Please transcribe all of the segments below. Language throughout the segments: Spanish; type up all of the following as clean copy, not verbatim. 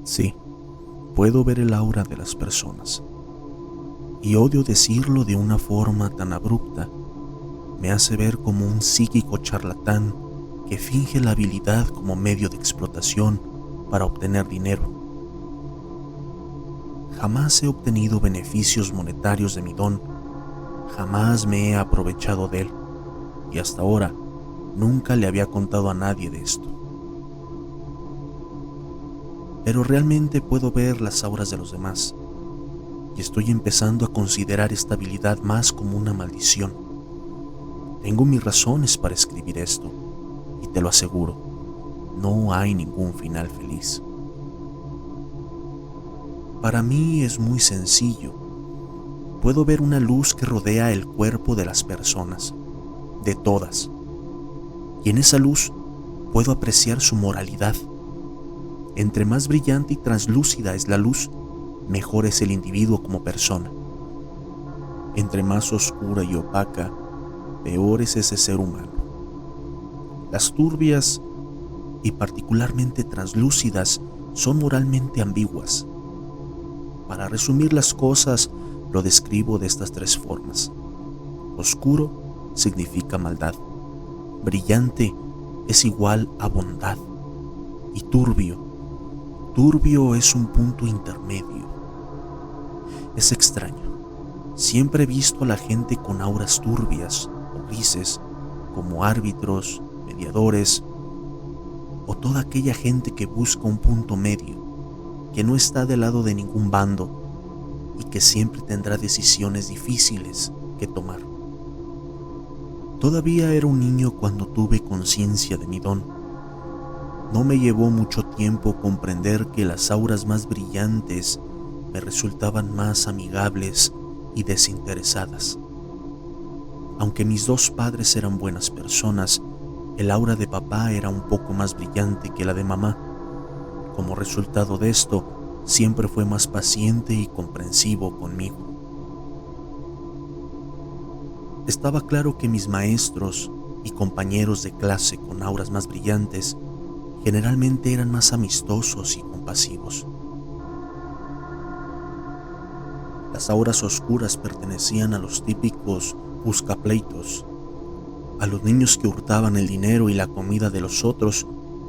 Sí, puedo ver el aura de las personas. Y odio decirlo de una forma tan abrupta. Me hace ver como un psíquico charlatán que finge la habilidad como medio de explotación para obtener dinero. Jamás he obtenido beneficios monetarios de mi don, jamás me he aprovechado de él, y hasta ahora nunca le había contado a nadie de esto. Pero realmente puedo ver las auras de los demás, y estoy empezando a considerar esta habilidad más como una maldición. Tengo mis razones para escribir esto, y te lo aseguro, no hay ningún final feliz. Para mí es muy sencillo. Puedo ver una luz que rodea el cuerpo de las personas, de todas, y en esa luz puedo apreciar su moralidad. Entre más brillante y translúcida es la luz, mejor es el individuo como persona. Entre más oscura y opaca, peor es ese ser humano. Las turbias y particularmente translúcidas son moralmente ambiguas. Para resumir las cosas, lo describo de estas tres formas. Oscuro significa maldad, brillante es igual a bondad, y turbio es un punto intermedio. Es extraño, siempre he visto a la gente con auras turbias o grises como árbitros, mediadores, o toda aquella gente que busca un punto medio, que no está del lado de ningún bando y que siempre tendrá decisiones difíciles que tomar. Todavía era un niño cuando tuve conciencia de mi don. No me llevó mucho tiempo comprender que las auras más brillantes me resultaban más amigables y desinteresadas. Aunque mis dos padres eran buenas personas, el aura de papá era un poco más brillante que la de mamá. Como resultado de esto, siempre fue más paciente y comprensivo conmigo. Estaba claro que mis maestros y compañeros de clase con auras más brillantes generalmente eran más amistosos y compasivos. Las auras oscuras pertenecían a los típicos buscapleitos, a los niños que hurtaban el dinero y la comida de los otros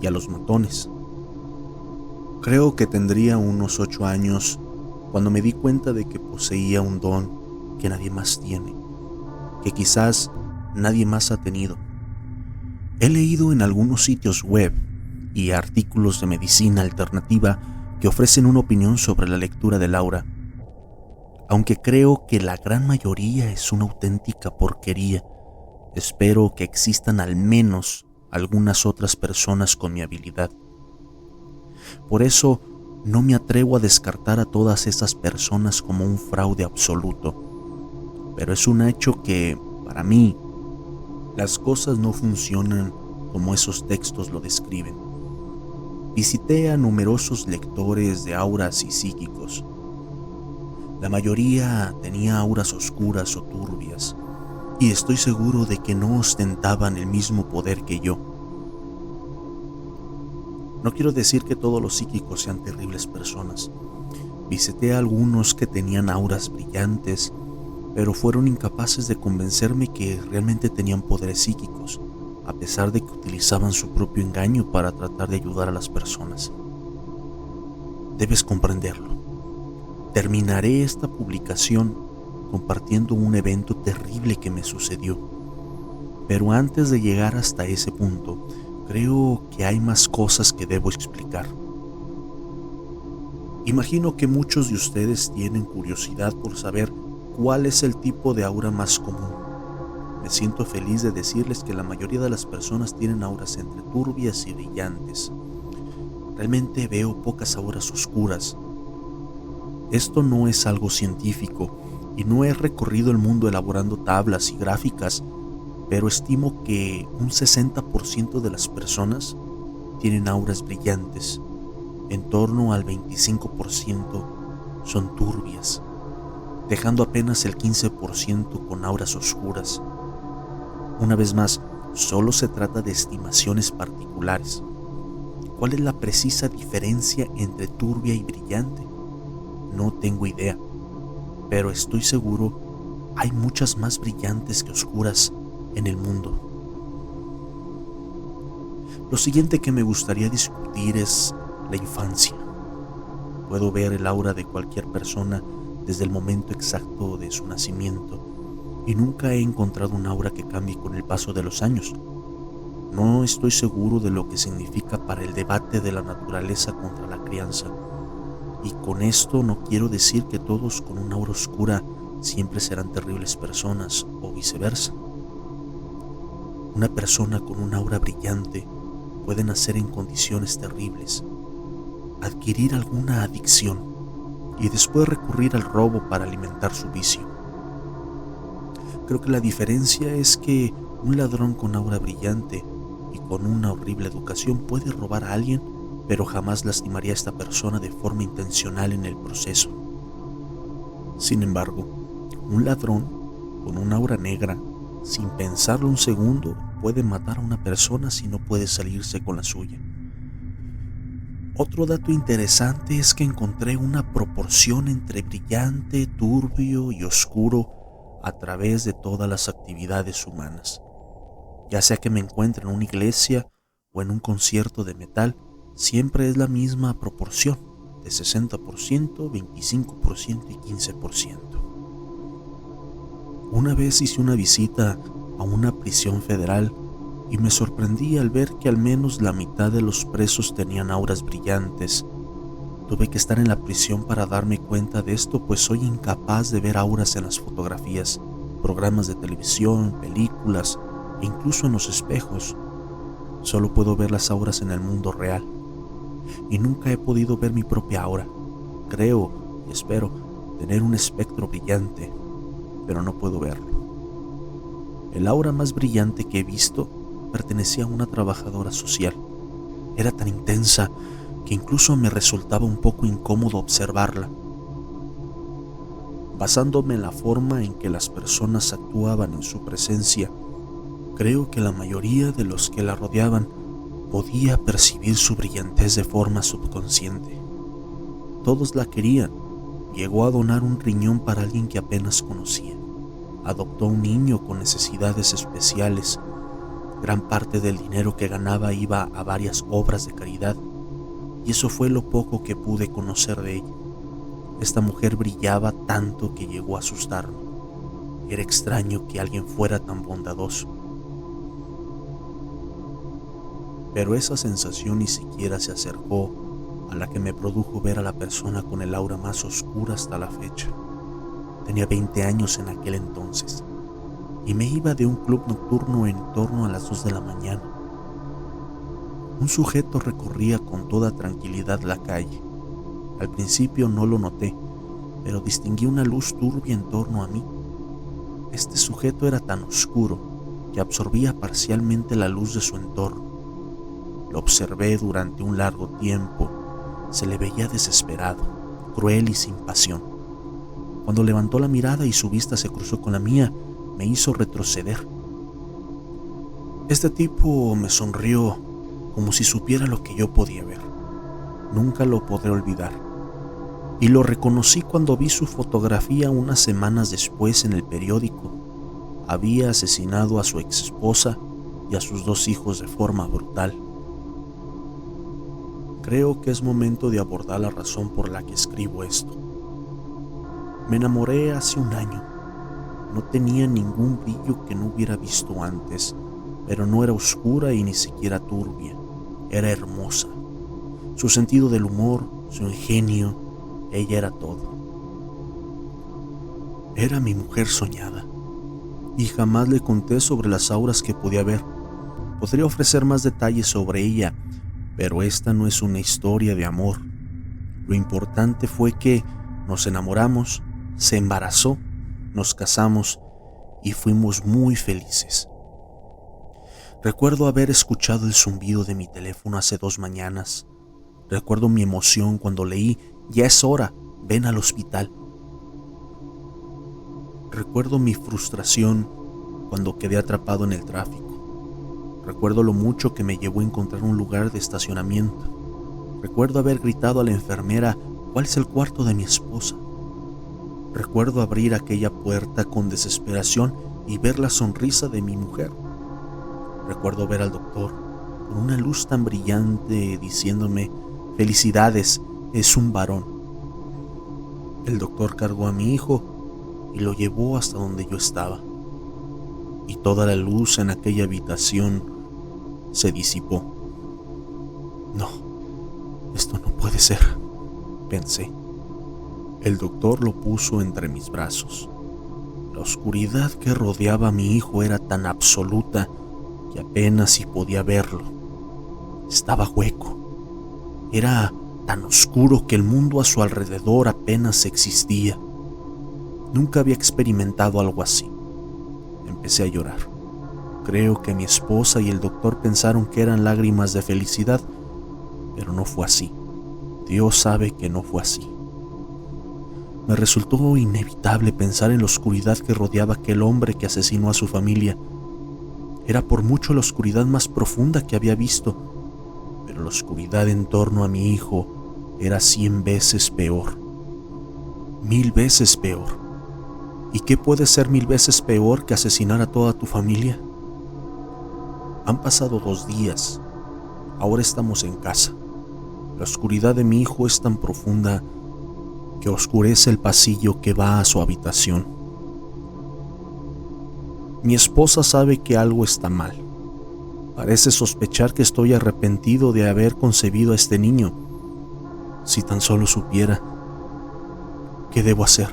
y a los matones. Creo que tendría unos 8 años cuando me di cuenta de que poseía un don que nadie más tiene, que quizás nadie más ha tenido. He leído en algunos sitios web y artículos de medicina alternativa que ofrecen una opinión sobre la lectura del aura, aunque creo que la gran mayoría es una auténtica porquería. Espero que existan al menos algunas otras personas con mi habilidad. Por eso no me atrevo a descartar a todas esas personas como un fraude absoluto, pero es un hecho que, para mí, las cosas no funcionan como esos textos lo describen. Visité a numerosos lectores de auras y psíquicos. La mayoría tenía auras oscuras o turbias, y estoy seguro de que no ostentaban el mismo poder que yo. No quiero decir que todos los psíquicos sean terribles personas. Visité a algunos que tenían auras brillantes, pero fueron incapaces de convencerme que realmente tenían poderes psíquicos, a pesar de que utilizaban su propio engaño para tratar de ayudar a las personas. Debes comprenderlo. Terminaré esta publicación compartiendo un evento terrible que me sucedió. Pero antes de llegar hasta ese punto, creo que hay más cosas que debo explicar. Imagino que muchos de ustedes tienen curiosidad por saber cuál es el tipo de aura más común. Me siento feliz de decirles que la mayoría de las personas tienen auras entre turbias y brillantes. Realmente veo pocas auras oscuras. Esto no es algo científico y no he recorrido el mundo elaborando tablas y gráficas, pero estimo que un 60% de las personas tienen auras brillantes. En torno al 25% son turbias, dejando apenas el 15% con auras oscuras. Una vez más, solo se trata de estimaciones particulares. ¿Cuál es la precisa diferencia entre turbia y brillante? No tengo idea, pero estoy seguro hay muchas más brillantes que oscuras en el mundo. Lo siguiente que me gustaría discutir es la infancia. Puedo ver el aura de cualquier persona desde el momento exacto de su nacimiento y nunca he encontrado un aura que cambie con el paso de los años. No estoy seguro de lo que significa para el debate de la naturaleza contra la crianza. Y con esto no quiero decir que todos con una aura oscura siempre serán terribles personas o viceversa. Una persona con una aura brillante puede nacer en condiciones terribles, adquirir alguna adicción y después recurrir al robo para alimentar su vicio. Creo que la diferencia es que un ladrón con aura brillante y con una horrible educación puede robar a alguien, pero jamás lastimaría a esta persona de forma intencional en el proceso. Sin embargo, un ladrón con una aura negra, sin pensarlo un segundo, puede matar a una persona si no puede salirse con la suya. Otro dato interesante es que encontré una proporción entre brillante, turbio y oscuro a través de todas las actividades humanas. Ya sea que me encuentre en una iglesia o en un concierto de metal, siempre es la misma proporción, de 60%, 25% y 15%. Una vez hice una visita a una prisión federal y me sorprendí al ver que al menos la mitad de los presos tenían auras brillantes. Tuve que estar en la prisión para darme cuenta de esto, pues soy incapaz de ver auras en las fotografías, programas de televisión, películas e incluso en los espejos. Solo puedo ver las auras en el mundo real. Y nunca he podido ver mi propia aura. Creo y espero tener un espectro brillante, pero no puedo verlo. El aura más brillante que he visto pertenecía a una trabajadora social. Era tan intensa que incluso me resultaba un poco incómodo observarla. Basándome en la forma en que las personas actuaban en su presencia, creo que la mayoría de los que la rodeaban podía percibir su brillantez de forma subconsciente. Todos la querían. Llegó a donar un riñón para alguien que apenas conocía. Adoptó a un niño con necesidades especiales. Gran parte del dinero que ganaba iba a varias obras de caridad, y eso fue lo poco que pude conocer de ella. Esta mujer brillaba tanto que llegó a asustarme. Era extraño que alguien fuera tan bondadoso. Pero esa sensación ni siquiera se acercó a la que me produjo ver a la persona con el aura más oscura hasta la fecha. Tenía 20 años en aquel entonces y me iba de un club nocturno en torno a las 2 de la mañana. Un sujeto recorría con toda tranquilidad la calle. Al principio no lo noté, pero distinguí una luz turbia en torno a mí. Este sujeto era tan oscuro que absorbía parcialmente la luz de su entorno. Lo observé durante un largo tiempo. Se le veía desesperado, cruel y sin pasión. Cuando levantó la mirada y su vista se cruzó con la mía, me hizo retroceder. Este tipo me sonrió como si supiera lo que yo podía ver. Nunca lo podré olvidar. Y lo reconocí cuando vi su fotografía unas semanas después en el periódico. Había asesinado a su exesposa y a sus 2 hijos de forma brutal. Creo que es momento de abordar la razón por la que escribo esto. Me enamoré hace un año. No tenía ningún brillo que no hubiera visto antes, pero no era oscura y ni siquiera turbia. Era hermosa. Su sentido del humor, su ingenio, ella era todo. Era mi mujer soñada, y jamás le conté sobre las auras que podía ver. Podría ofrecer más detalles sobre ella, pero esta no es una historia de amor. Lo importante fue que nos enamoramos, se embarazó, nos casamos y fuimos muy felices. Recuerdo haber escuchado el zumbido de mi teléfono hace 2 mañanas. Recuerdo mi emoción cuando leí: "Ya es hora, ven al hospital". Recuerdo mi frustración cuando quedé atrapado en el tráfico. Recuerdo lo mucho que me llevó a encontrar un lugar de estacionamiento. Recuerdo haber gritado a la enfermera: ¿cuál es el cuarto de mi esposa? Recuerdo abrir aquella puerta con desesperación y ver la sonrisa de mi mujer. Recuerdo ver al doctor con una luz tan brillante diciéndome: felicidades, es un varón. El doctor cargó a mi hijo y lo llevó hasta donde yo estaba. Y toda la luz en aquella habitación se disipó. No, esto no puede ser, pensé. El doctor lo puso entre mis brazos. La oscuridad que rodeaba a mi hijo era tan absoluta que apenas si podía verlo. Estaba hueco. Era tan oscuro que el mundo a su alrededor apenas existía. Nunca había experimentado algo así. Empecé a llorar. Creo que mi esposa y el doctor pensaron que eran lágrimas de felicidad, pero no fue así. Dios sabe que no fue así. Me resultó inevitable pensar en la oscuridad que rodeaba a aquel hombre que asesinó a su familia. Era por mucho la oscuridad más profunda que había visto, pero la oscuridad en torno a mi hijo era 100 veces peor. 1000 veces peor. ¿Y qué puede ser 1000 veces peor que asesinar a toda tu familia? Han pasado 2 días. Ahora estamos en casa. La oscuridad de mi hijo es tan profunda que oscurece el pasillo que va a su habitación. Mi esposa sabe que algo está mal. Parece sospechar que estoy arrepentido de haber concebido a este niño. Si tan solo supiera. ¿Qué debo hacer?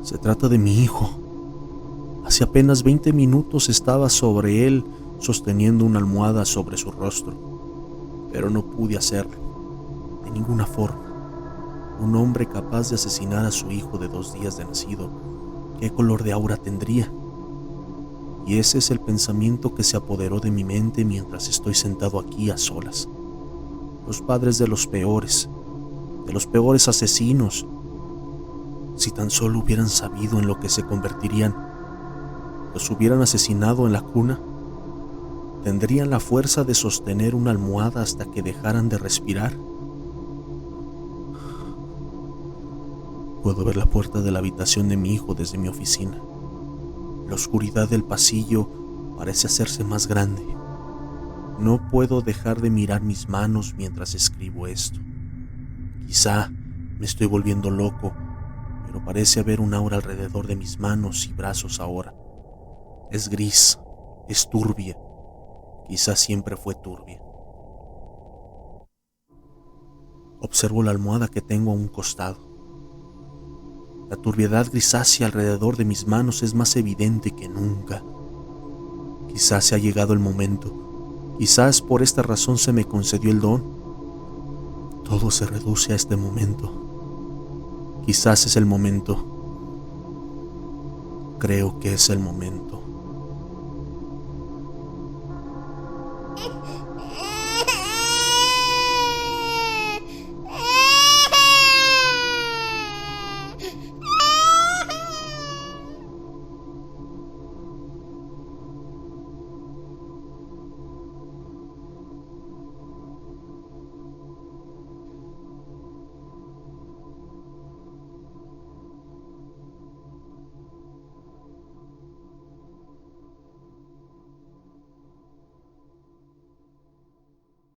Se trata de mi hijo. Hace apenas 20 minutos estaba sobre él, sosteniendo una almohada sobre su rostro. Pero no pude hacerlo. De ninguna forma. Un hombre capaz de asesinar a su hijo de 2 días de nacido, ¿qué color de aura tendría? Y ese es el pensamiento que se apoderó de mi mente mientras estoy sentado aquí a solas. Los padres de los peores asesinos. Si tan solo hubieran sabido en lo que se convertirían, los hubieran asesinado en la cuna, tendrían la fuerza de sostener una almohada hasta que dejaran de respirar. Puedo ver la puerta de la habitación de mi hijo desde mi oficina. La oscuridad del pasillo parece hacerse más grande. No puedo dejar de mirar mis manos mientras escribo esto. Quizá me estoy volviendo loco, pero parece haber un aura alrededor de mis manos y brazos ahora. Es gris, es turbia. Quizá siempre fue turbia. Observo la almohada que tengo a un costado. La turbiedad grisácea alrededor de mis manos es más evidente que nunca. Quizás se ha llegado el momento. Quizás por esta razón se me concedió el don. Todo se reduce a este momento. Quizás es el momento. Creo que es el momento.